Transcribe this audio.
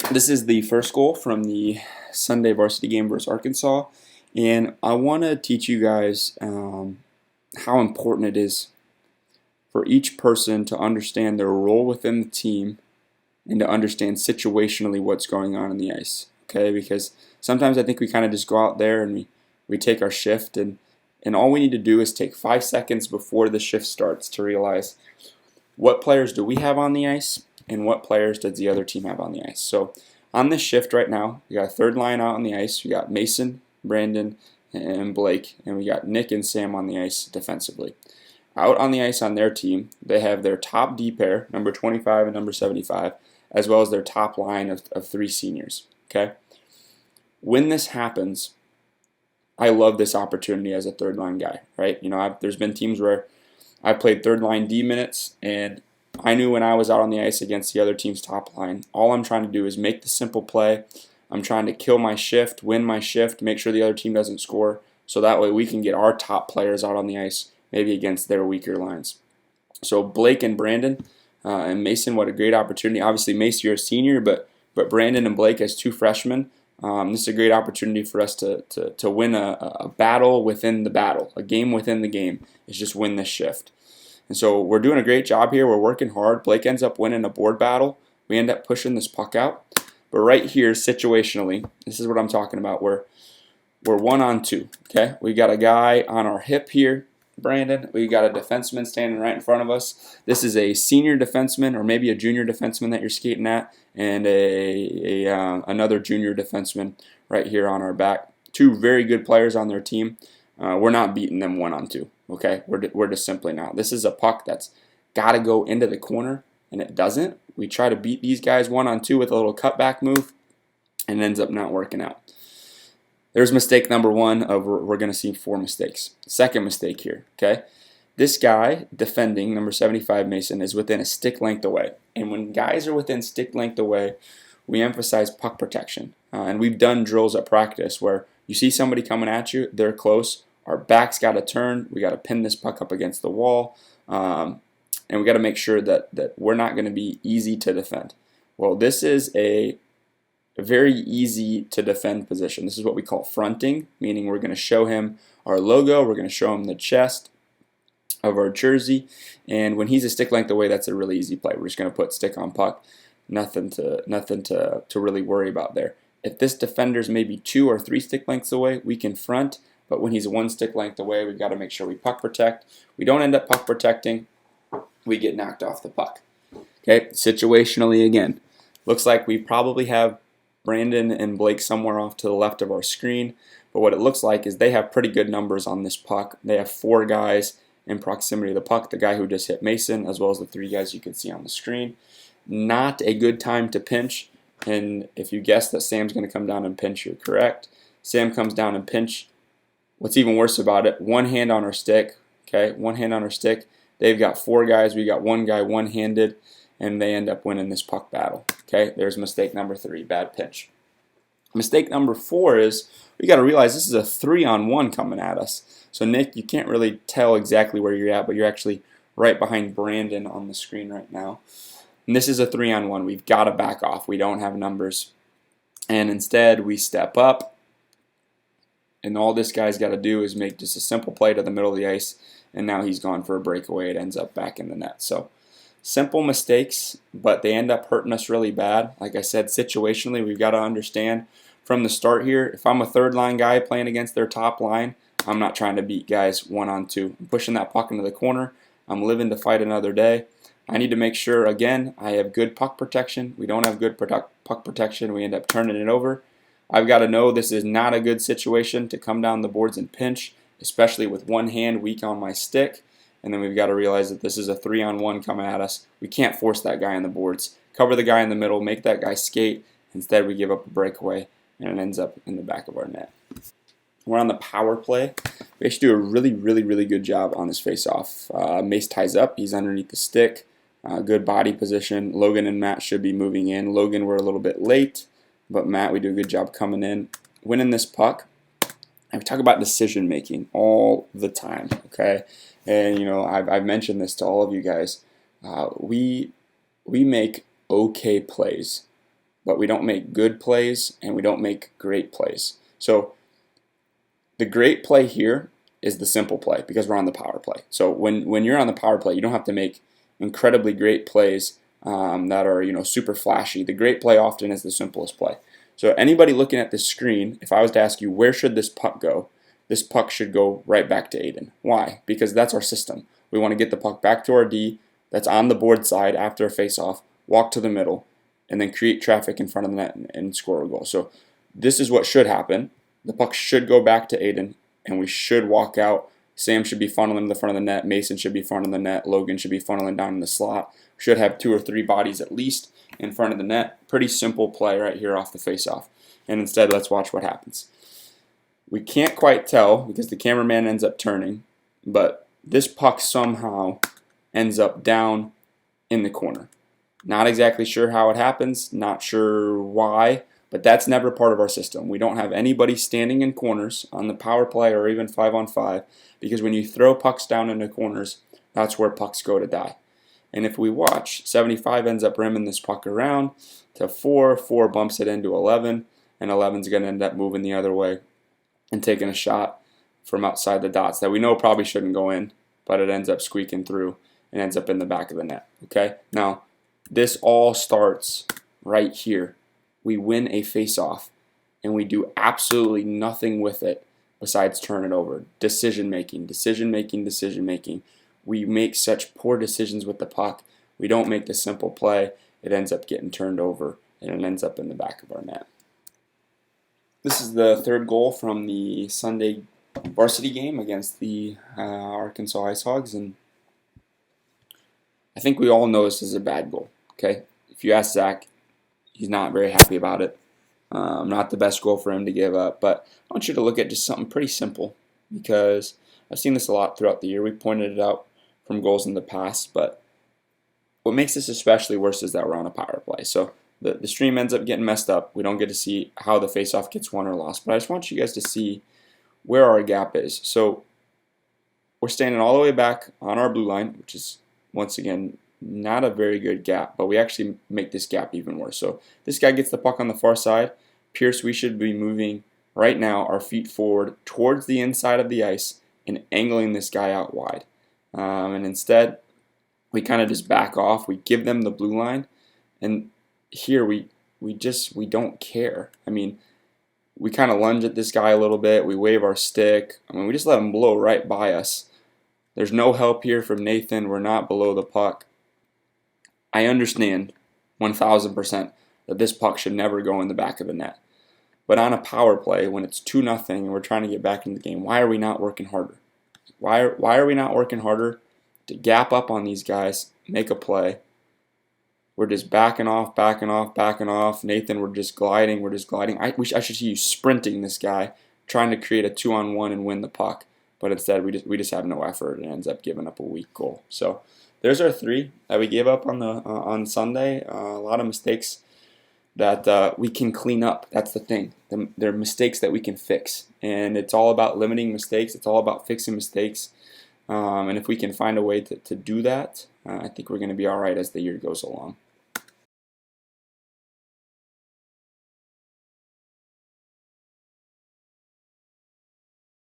This is the first goal from the Sunday varsity game versus Arkansas, and I want to teach you guys how important it is for each person to understand their role within the team and to understand situationally what's going on in the ice. Okay, because sometimes I think we kind of just go out there and we take our shift, and all we need to do is take 5 seconds before the shift starts to realize what players do we have on the ice and what players does the other team have on the ice. So on this shift right now, we got a third line out on the ice. We got Mason, Brandon, and Blake, and we got Nick and Sam on the ice defensively. Out on the ice on their team, they have their top D pair, number 25 and number 75, as well as their top line of 3 seniors. Okay? When this happens, I love this opportunity as a third line guy, right? There's been teams where I played third line D minutes, and I knew when I was out on the ice against the other team's top line, all I'm trying to do is make the simple play. I'm trying to kill my shift, win my shift, make sure the other team doesn't score, so that way we can get our top players out on the ice, maybe against their weaker lines. So Blake and Brandon and Mason, what a great opportunity. Obviously, Mason, you're a senior, but Brandon and Blake as 2 freshmen, this is a great opportunity for us to win a battle within the battle, a game within the game, is just win this shift. And so we're doing a great job here. We're working hard. Blake ends up winning a board battle. We end up pushing this puck out. But right here, situationally, this is what I'm talking about. We're 1-on-2. Okay, we got a guy on our hip here, Brandon. We got a defenseman standing right in front of us. This is a senior defenseman or maybe a junior defenseman that you're skating at, and another junior defenseman right here on our back. 2 very good players on their team. We're not beating them 1-on-2. Okay, we're just simply not. This is a puck that's got to go into the corner, and it doesn't. We try to beat these guys 1-on-2 with a little cutback move, and it ends up not working out. There's mistake number 1 of we're going to see 4 mistakes. Second mistake here, okay? This guy defending, number 75 Mason, is within a stick length away. And when guys are within stick length away, we emphasize puck protection. And we've done drills at practice where you see somebody coming at you, they're close, our back's got to turn, we got to pin this puck up against the wall, and we got to make sure that we're not going to be easy to defend. Well, this is a very easy to defend position. This is what we call fronting, meaning we're going to show him our logo, we're going to show him the chest of our jersey, and when he's a stick length away, that's a really easy play. We're just going to put stick on puck, nothing to really worry about there. If this defender's maybe 2 or 3 stick lengths away, we can front, but when he's 1 stick length away, we've got to make sure we puck protect. We don't end up puck protecting, we get knocked off the puck. Okay, situationally again, looks like we probably have Brandon and Blake somewhere off to the left of our screen, but what it looks like is they have pretty good numbers on this puck. They have 4 guys in proximity to the puck, the guy who just hit Mason, as well as the 3 guys you can see on the screen. Not a good time to pinch, and if you guess that Sam's going to come down and pinch, you're correct. Sam comes down and pinch. What's even worse about it, 1 hand on our stick, okay, 1 hand on our stick. They've got 4 guys, we got 1 guy one-handed, and they end up winning this puck battle. Okay, there's mistake number 3, bad pinch. Mistake number 4 is we got to realize this is a 3-on-1 coming at us. So Nick, you can't really tell exactly where you're at, but you're actually right behind Brandon on the screen right now. And this is a 3-on-1. We've got to back off. We don't have numbers. And instead, we step up, and all this guy's got to do is make just a simple play to the middle of the ice, and now he's gone for a breakaway. It ends up back in the net. So simple mistakes, but they end up hurting us really bad. Like I said, situationally, we've got to understand from the start here, if I'm a third line guy playing against their top line, I'm not trying to beat guys 1-on-2. I'm pushing that puck into the corner. I'm living to fight another day. I need to make sure, again, I have good puck protection. We don't have good puck protection. We end up turning it over. I've got to know this is not a good situation to come down the boards and pinch, especially with 1 hand weak on my stick. And then we've got to realize that this is a 3-on-1 coming at us. We can't force that guy on the boards. Cover the guy in the middle, make that guy skate. Instead, we give up a breakaway, and it ends up in the back of our net. We're on the power play. We actually do a really good job on this face-off. Mace ties up. He's underneath the stick. Good body position. Logan and Matt should be moving in. Logan, we're a little bit late, but Matt, we do a good job coming in. Winning this puck. And we talk about decision making all the time, okay? And I've mentioned this to all of you guys. We make okay plays, but we don't make good plays and we don't make great plays. So the great play here is the simple play because we're on the power play. So when you're on the power play, you don't have to make incredibly great plays that are super flashy. The great play often is the simplest play. So anybody looking at this screen, if I was to ask you where should this puck go, this puck should go right back to Aiden. Why? Because that's our system. We want to get the puck back to our D that's on the board side after a face-off, walk to the middle, and then create traffic in front of the net and score a goal. So this is what should happen. The puck should go back to Aiden, and we should walk out. Sam should be funneling to the front of the net. Mason should be funneling the net. Logan should be funneling down in the slot. Should have 2 or 3 bodies at least in front of the net. Pretty simple play right here off the face-off. And instead, let's watch what happens. We can't quite tell because the cameraman ends up turning, but this puck somehow ends up down in the corner. Not exactly sure how it happens, not sure why, but that's never part of our system. We don't have anybody standing in corners on the power play or even 5-on-5 because when you throw pucks down into corners, that's where pucks go to die. And if we watch, 75 ends up rimming this puck around to 4, 4 bumps it into 11, and 11's going to end up moving the other way and taking a shot from outside the dots that we know probably shouldn't go in, but it ends up squeaking through and ends up in the back of the net. Okay, now this all starts right here. We win a face-off, and we do absolutely nothing with it besides turn it over. Decision making. We make such poor decisions with the puck. We don't make the simple play. It ends up getting turned over, and it ends up in the back of our net. This is the third goal from the Sunday varsity game against the Arkansas Ice Hogs, and I think we all know this is a bad goal. Okay, if you ask Zach, he's not very happy about it. Not the best goal for him to give up, but I want you to look at just something pretty simple because I've seen this a lot throughout the year. We pointed it out from goals in the past, but what makes this especially worse is that we're on a power play. So the stream ends up getting messed up. We don't get to see how the faceoff gets won or lost, but I just want you guys to see where our gap is. So we're standing all the way back on our blue line, which is, once again, not a very good gap, but we actually make this gap even worse. So this guy gets the puck on the far side. Pierce, we should be moving right now our feet forward towards the inside of the ice and angling this guy out wide. And instead, we kind of just back off. We give them the blue line, and here we don't care. I mean, we kind of lunge at this guy a little bit. We wave our stick. I mean, we just let him blow right by us. There's no help here from Nathan. We're not below the puck. I understand 1,000% that this puck should never go in the back of the net. But on a power play, when it's 2-0 and we're trying to get back in the game, why are we not working harder? Why are we not working harder to gap up on these guys, make a play? We're just backing off. Nathan, we're just gliding. I should see you sprinting this guy, trying to create a 2-on-1 and win the puck. But instead, we just have no effort and ends up giving up a weak goal. So there's our 3 that we gave up on Sunday. A lot of mistakes that we can clean up. That's the thing. They're mistakes that we can fix. And it's all about limiting mistakes. It's all about fixing mistakes. And if we can find a way to do that, I think we're going to be all right as the year goes along.